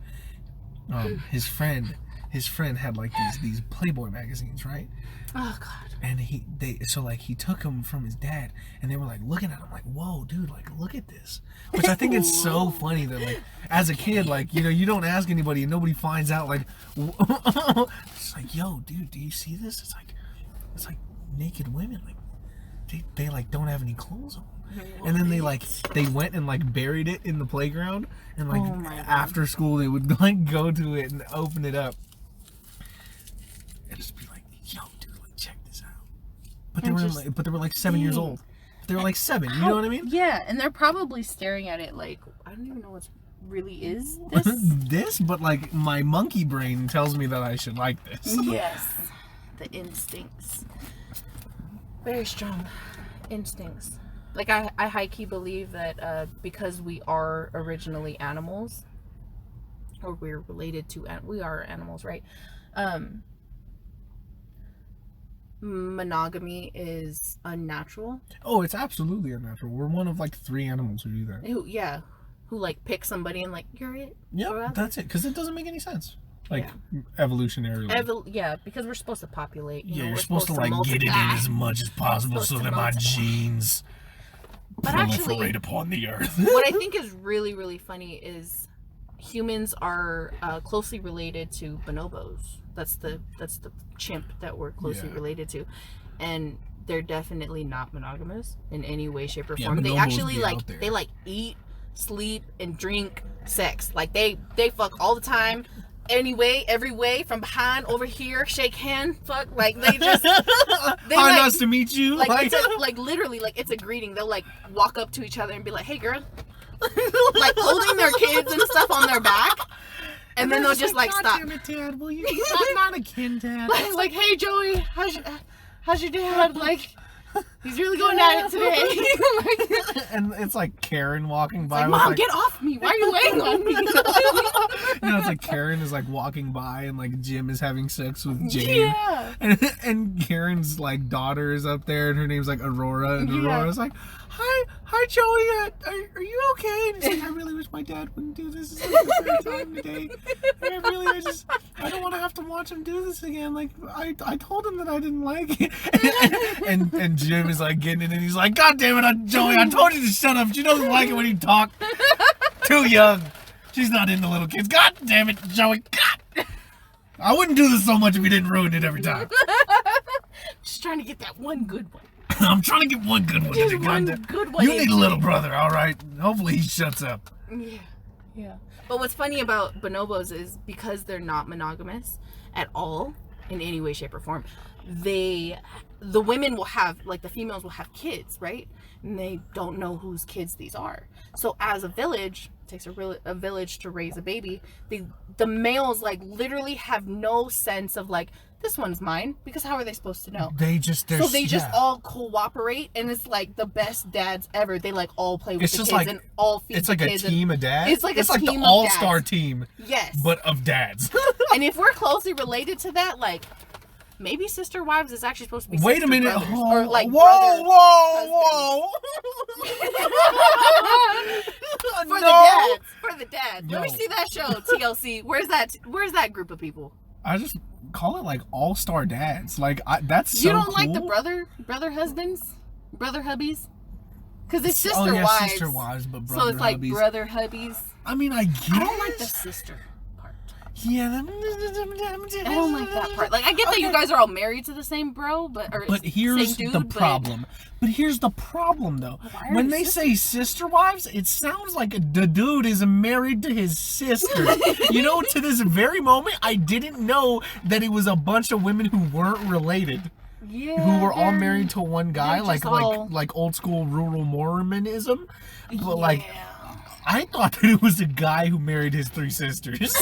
his friend had like these Playboy magazines, right? Oh God. And he took them from his dad, and they were like looking at him like, whoa, dude, like look at this. Which I think it's so funny that like as a kid, like you don't ask anybody and nobody finds out. Like it's like, yo, dude, do you see this? It's like naked women, like they like don't have any clothes on. And then they went and like buried it in the playground, and like after school they would like go to it and open it up and just be like, yo, dude, like check this out. But they were like 7 years old. They were like 7, you know what I mean? Yeah, and they're probably staring at it like, I don't even know what really is this. But like my monkey brain tells me that I should like this. Yes. The instincts. Very strong instincts. Like I high-key believe that because we are originally animals, or we're related to, we are animals, right? Monogamy is unnatural. Oh, it's absolutely unnatural. We're one of like 3 animals who do that. Who like pick somebody and like, you're it. Yeah, that's it. Because it doesn't make any sense. Like evolutionarily. Because we're supposed to populate. You're supposed to like get it in as much as possible so that my genes proliferate upon the earth. What I think is really, really funny is humans are closely related to bonobos. That's the chimp that we're closely related to, and they're definitely not monogamous in any way, shape, or form. They actually they eat, sleep, and drink sex. Like they fuck all the time. Anyway, every way, from behind, over here, shake hand, fuck, like they just. Hi, nice to meet you. Like literally, like it's a greeting. They'll like walk up to each other and be like, "Hey, girl," like holding their kids and stuff on their back, and then they'll just like stop. Damn it, Dad, will you? I'm not a kid, Dad. Like, hey, Joey, how's your dad? Like. He's really going at it today. And it's like Karen walking by. Like, Mom, get off me. Why are you laying on me? It's like Karen is like walking by and like Jim is having sex with Jane. Yeah. And Karen's like daughter is up there and her name's like Aurora. And Aurora's like, hi Joey, are you okay? And he's like, I really wish my dad wouldn't do this. It's like the third time today. And I don't want to have to watch him do this again. Like I told him that I didn't like it. And Jim is like getting it and he's like, God damn it, Joey, I told you to shut up. She doesn't like it when you talk. Too young. She's not into little kids. God damn it, Joey. God. I wouldn't do this so much if you didn't ruin it every time. Just trying to get that one good one. I'm trying to get one good one. Just one good one. You need a little brother, all right? Hopefully he shuts up. Yeah. But what's funny about bonobos is because they're not monogamous at all in any way, shape, or form, the women will have, like the females will have kids, right? And they don't know whose kids these are. So as a village, it takes a village to raise a baby. The males like literally have no sense of like, this one's mine, because how are they supposed to know? They just all cooperate, and it's like the best dads ever. They like all play with the kids and all feed the kids. It's like a team of dads. It's like the all-star team. Yes. But of dads. And if we're closely related to that, like maybe sister wives is actually supposed to be. Wait a minute. Or like whoa. For the dads. Let me see that show, TLC. Where's that group of people? I just call it like all-star dads. Like that's so you don't cool. like the brother husbands, brother hubbies, because it's sister wives. Sister wives, but brother so it's like hubbies. Brother hubbies. I mean, I guess. I don't like the sister part. Yeah, I don't like that part. Like I get that you guys are all married to the same bro, but here's same dude, the problem. But here's the problem, though. When they say sister wives, it sounds like the dude is married to his sister. You know, to this very moment, I didn't know that it was a bunch of women who weren't related. Yeah, who were all married to one guy, like old school rural Mormonism. But like, I thought that it was a guy who married his 3 sisters.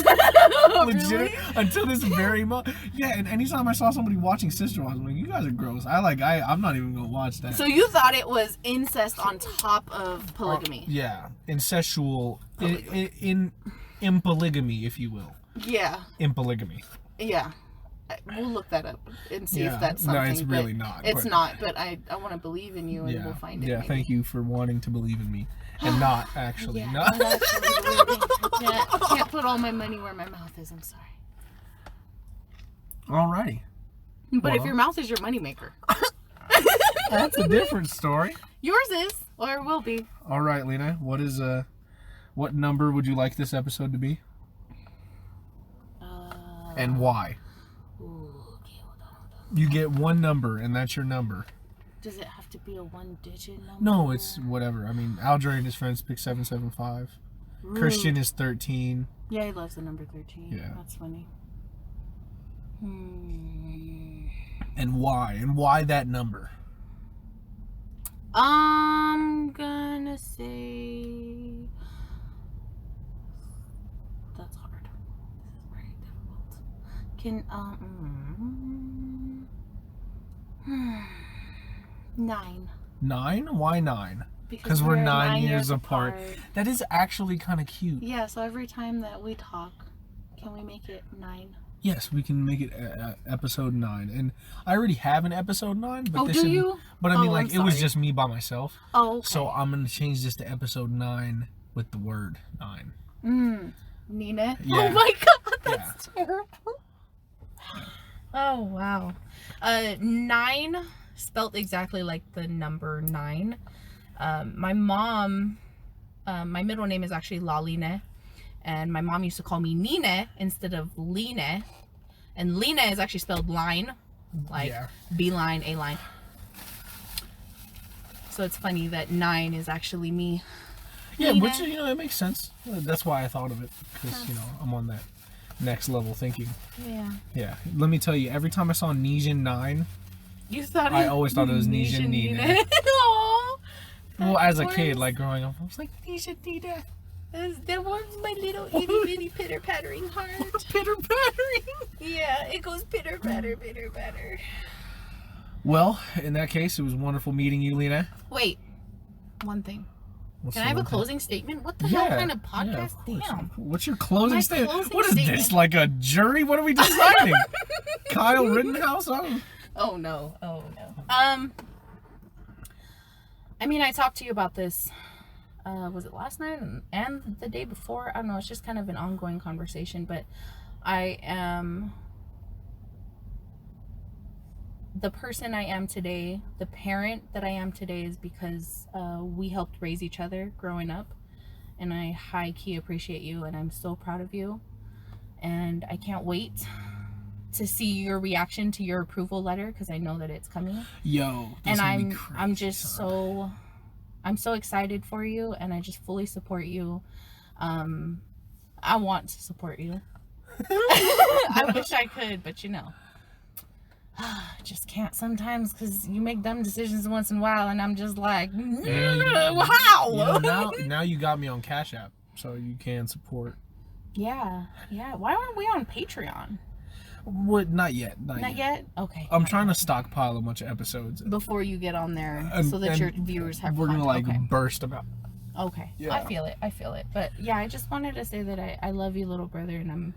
Really? Until this very moment. Yeah, and anytime I saw somebody watching Sister Wives, I'm like, you guys are gross. I'm not even gonna watch that. So you thought it was incest on top of polygamy? Yeah, incestual in polygamy, if you will. Yeah. In polygamy. Yeah. We'll look that up and see if that's something. No, it's really not. It's not, but I want to believe in you, and we'll find it. Yeah, maybe. Thank you for wanting to believe in me. And not actually. Yeah, not actually believing. I can't put all my money where my mouth is. I'm sorry. Alrighty. But if your mouth is your moneymaker. That's a different story. Yours is, or will be. All right, Lena. What number would you like this episode to be? And why? Okay, hold on. You get one number, and that's your number. Does it have to be a 1-digit number? No, it's whatever. I mean, Aldrin and his friends pick 775. Ooh. Christian is 13. Yeah, he loves the number 13. Yeah. That's funny. And why? And why that number? I'm gonna say... That's hard. This is very difficult. Can, 9. 9? Why 9? Because we're 9 years apart. That is actually kind of cute. Yeah, so every time that we talk, can we make it 9? Yes, we can make it episode 9. And I already have an episode 9. But do you? But I mean, it was just me by myself. Oh, okay. So I'm going to change this to episode 9 with the word 9. Nina? Yeah. Oh my god, that's terrible. Oh, wow. 9, spelled exactly like the number 9. My mom, my middle name is actually Laline. And my mom used to call me Nina instead of Lena. And Lena is actually spelled line. Like B-line, A-line. So it's funny that 9 is actually me. Yeah, Nina. which, it makes sense. That's why I thought of it. Because, I'm on that next level thinking. Yeah. Yeah. Let me tell you, every time I saw Nijin 9, I always thought it was Nijin Nina. Aww. Well, as a kid, like growing up, I was like, Nijin Nina. That was my little itty bitty pitter pattering heart. Pitter pattering? Yeah, it goes pitter patter, pitter patter. Well, in that case, it was wonderful meeting you, Lena. Wait, one thing. What's Can I have a closing statement? What the hell kind of podcast? Damn. What's your closing statement? What is this, like a jury? What are we deciding? Kyle Rittenhouse? Oh no. I mean, I talked to you about this. Was it last night and the day before? I don't know. It's just kind of an ongoing conversation. But I am the person I am today. The parent that I am today is because we helped raise each other growing up. And I high-key appreciate you. And I'm so proud of you. And I can't wait to see your reaction to your approval letter. Because I know that it's coming. Yo, and I'm just so... I'm so excited for you, and I just fully support you. I want to support you. I wish I could, but I just can't sometimes because you make dumb decisions once in a while, and I'm just like, how? Now you got me on Cash App, so you can support. Yeah. Why aren't we on Patreon? What? Not yet. Not yet? Okay. I'm trying to stockpile a bunch of episodes before you get on there, so that your viewers have. We're gonna burst about. Okay. Yeah. I feel it. But yeah, I just wanted to say that I love you, little brother, and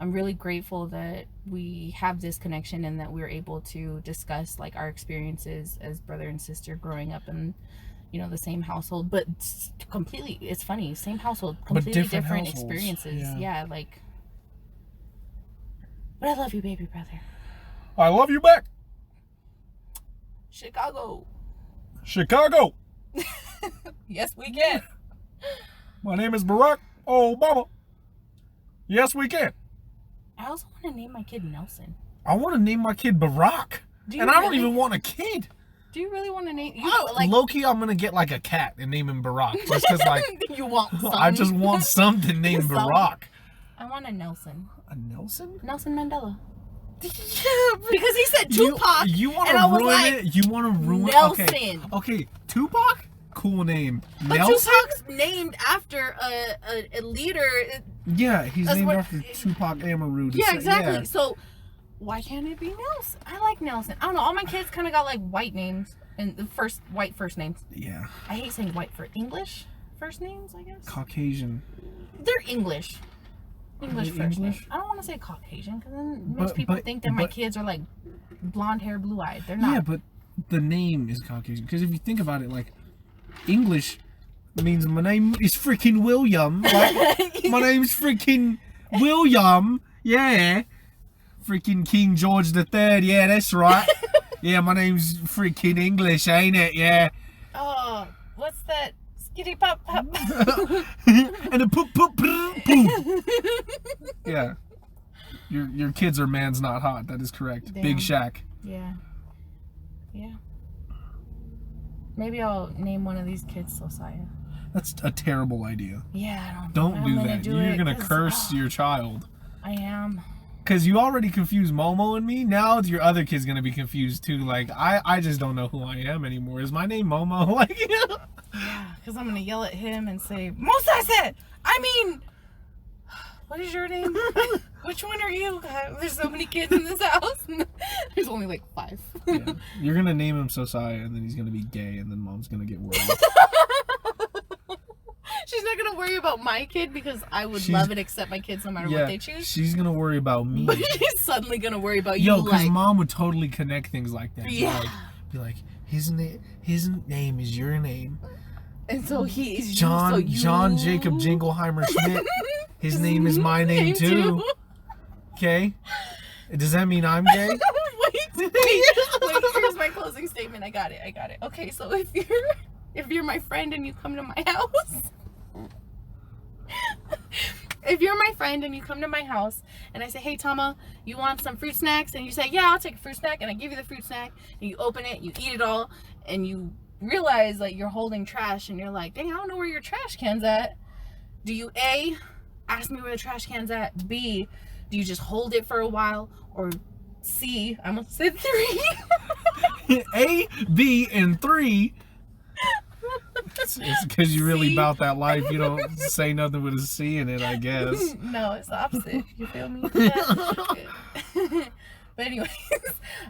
I'm really grateful that we have this connection and that we're able to discuss like our experiences as brother and sister growing up in the same household, but completely. It's funny, same household, completely different experiences. Yeah, like. But I love you, baby brother. I love you back. Chicago. Yes, we can. My name is Barack Obama. Yes, we can. I also want to name my kid Nelson. I want to name my kid Barack. And I don't even want a kid. Do you really want to name... low-key, I'm going to get like a cat and name him Barack. Just because you want something. I just want something named Barack. I want a Nelson. A Nelson? Nelson Mandela. Yeah, because he said Tupac. You want to ruin it? You want to ruin Nelson. Okay, Tupac? Cool name. But Nelson? Tupac's named after a leader. Yeah, he's named after Tupac Amaru. Yeah, exactly. Yeah. So why can't it be Nelson? I like Nelson. I don't know. All my kids kind of got like white names and the white first names. Yeah. I hate saying white for English first names, I guess. Caucasian. They're English. English first name. I don't want to say Caucasian because then it makes people think that my kids are like blonde hair, blue eyed. They're not. Yeah, but the name is Caucasian. Because if you think about it, like, English means my name is freaking William. Like, my name's freaking William. Yeah. Freaking King George III. Yeah, that's right. Yeah, my name's freaking English, ain't it? Yeah. Oh, what's that? Skitty pop pop. And a poop poop poop. Yeah. Your kids are man's not hot. That is correct. Damn. Big Shaq. Yeah. Yeah. Maybe I'll name one of these kids Josiah. That's a terrible idea. Yeah, Don't do that. You're gonna it, curse your child. I am. Because you already confused Momo and me. Now your other kid's gonna be confused too. Like, I just don't know who I am anymore. Is my name Momo? Like, Yeah, because I'm gonna yell at him and say, Mosase! I mean, what is your name? Which one are you? There's so many kids in this house. There's only like 5. Yeah. You're gonna name him Josiah, and then he's gonna be gay, and then Mom's gonna get worried. She's not gonna worry about my kid because I would love and accept my kids no matter what they choose. She's gonna worry about me. But she's suddenly gonna worry about you. Yo, because Mom would totally connect things like that. Yeah. Be like, his name is your name. And so he is John Jacob Jingleheimer Schmidt. His name is my name too. Okay? Does that mean I'm gay? Wait, here's my closing statement. I got it. Okay, so if you're my friend and you come to my house, if you're my friend and you come to my house and I say, hey Tama, you want some fruit snacks? And you say, yeah, I'll take a fruit snack, and I give you the fruit snack, and you open it, you eat it all, and you realize that you're holding trash, and you're like, dang, I don't know where your trash can's at. Do you A, ask me where the trash can's at? B, do you just hold it for a while? Or C, I almost said 3. A, B, and 3. It's because you really about that life. You don't say nothing with a C in it, I guess. No, it's the opposite. You feel me? But anyways,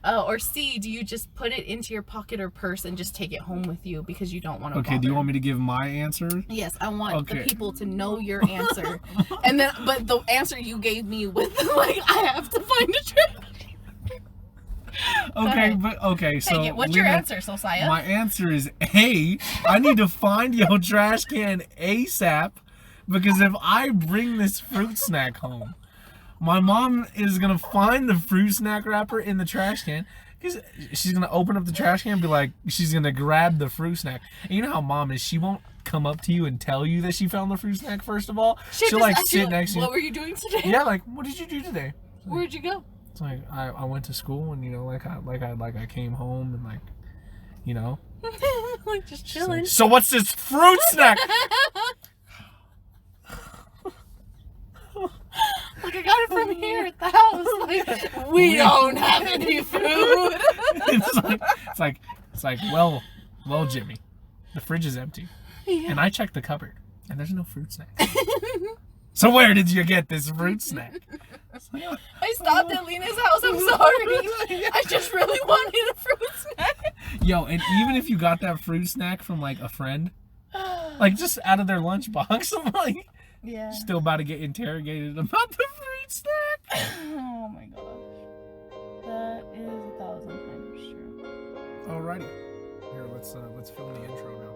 or C, do you just put it into your pocket or purse and just take it home with you because you don't want to Okay, do you want me to give my answer? Yes, I want the people to know your answer. And then, but the answer you gave me with, like, I have to find a trash. Okay, so what's your answer, Josiah? My answer is A. I need to find your trash can ASAP, because if I bring this fruit snack home, my mom is gonna find the fruit snack wrapper in the trash can. Because she's gonna open up the trash can and be like, she's gonna grab the fruit snack. And you know how Mom is, she won't come up to you and tell you that she found the fruit snack first of all. She'll like sit next to you. What were you doing today? Yeah, like, what did you do today? Where'd you go? It's like I went to school, and I came home, and like just chilling. Like, so what's this fruit snack? Like, I got it from here at the house. Like, we don't have any food. it's like well, Jimmy, the fridge is empty, and I checked the cupboard, and there's no fruit snack. So where did you get this fruit snack? I stopped at Lena's house. I'm sorry. I just really wanted a fruit snack. Yo, and even if you got that fruit snack from like a friend, like just out of their lunchbox, I'm like, still about to get interrogated about the fruit snack. Oh my gosh, that is 1,000 times true. Alrighty, here let's film the intro now.